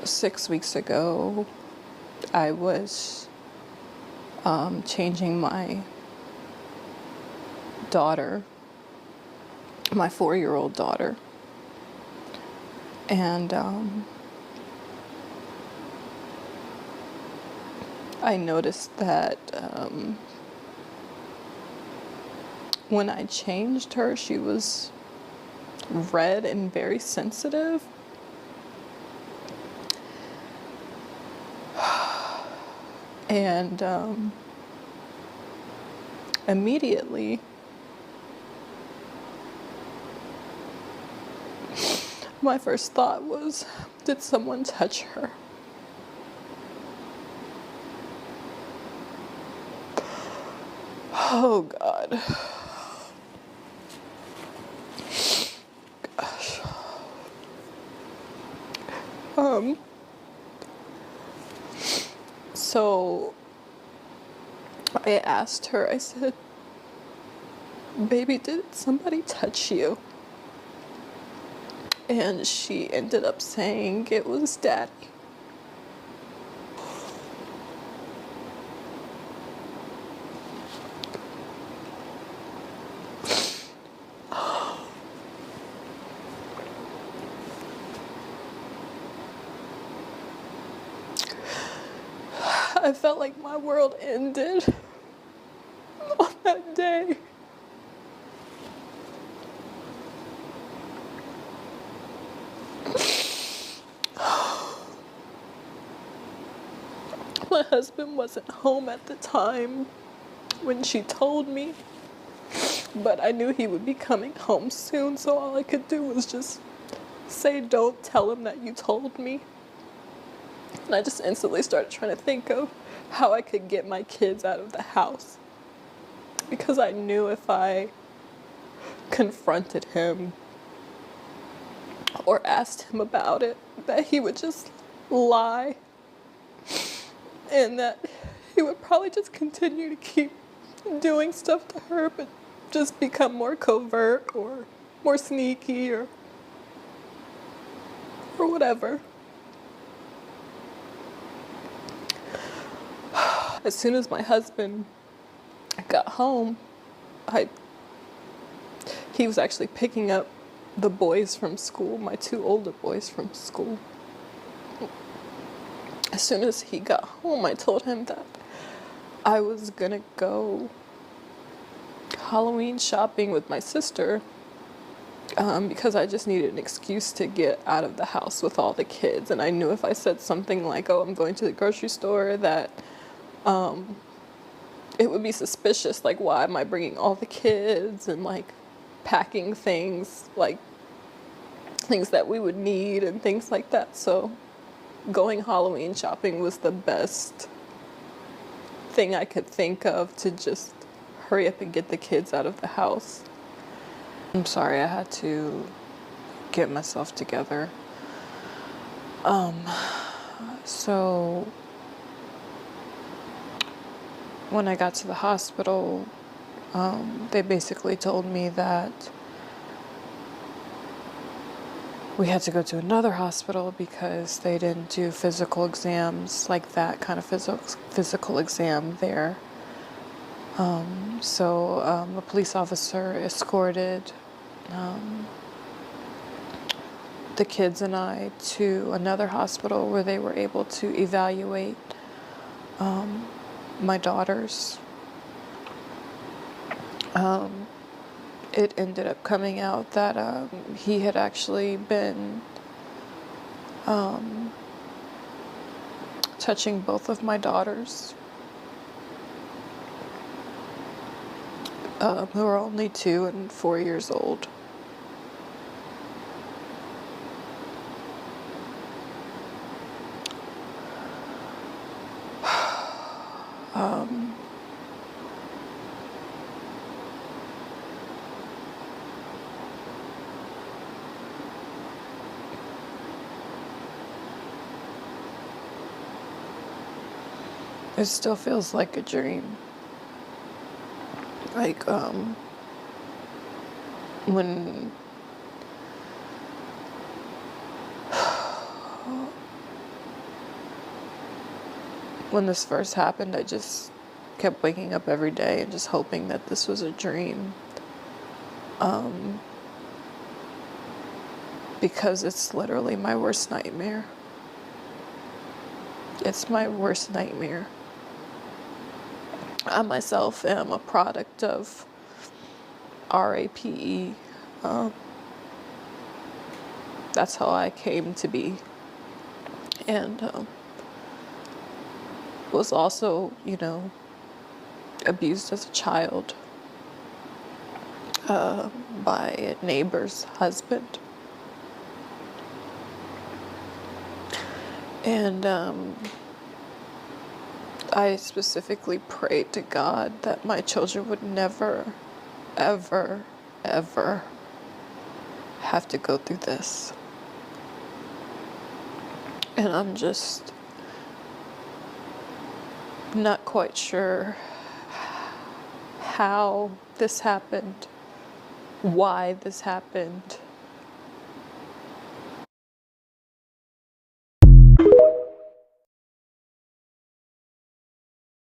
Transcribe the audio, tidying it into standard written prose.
6 weeks ago, I was changing my daughter, my 4-year-old daughter, and I noticed that when I changed her, she was red and very sensitive. And immediately, my first thought was, did someone touch her? Oh God. Gosh. So I asked her, I said, baby, did somebody touch you? And she ended up saying it was Daddy. I felt like my world ended on that day. My husband wasn't home at the time when she told me, but I knew he would be coming home soon, so all I could do was just say, don't tell him that you told me. And I just instantly started trying to think of how I could get my kids out of the house. Because I knew if I confronted him or asked him about it, that he would just lie. And that he would probably just continue to keep doing stuff to her, but just become more covert or more sneaky or whatever. As soon as my husband got home, he was actually picking up the boys from school, my 2 older boys from school. As soon as he got home, I told him that I was gonna go Halloween shopping with my sister because I just needed an excuse to get out of the house with all the kids. And I knew if I said something like, oh, I'm going to the grocery store, that it would be suspicious. Like, why am I bringing all the kids and like packing things, like things that we would need and things like that. So going Halloween shopping was the best thing I could think of to just hurry up and get the kids out of the house. I'm sorry, I had to get myself together. So when I got to the hospital, they basically told me that we had to go to another hospital because they didn't do physical exams, like that kind of physical exam there. So a police officer escorted the kids and I to another hospital where they were able to evaluate my daughters. It ended up coming out that he had actually been touching both of my daughters, who are only 2 and 4 years old. It still feels like a dream. Like, when when this first happened, I just kept waking up every day and just hoping that this was a dream. Because it's literally my worst nightmare. It's my worst nightmare. I myself am a product of RAPE. That's how I came to be. And was also, abused as a child by a neighbor's husband. And I specifically prayed to God that my children would never, ever, ever have to go through this. And I'm just not quite sure how this happened, why this happened,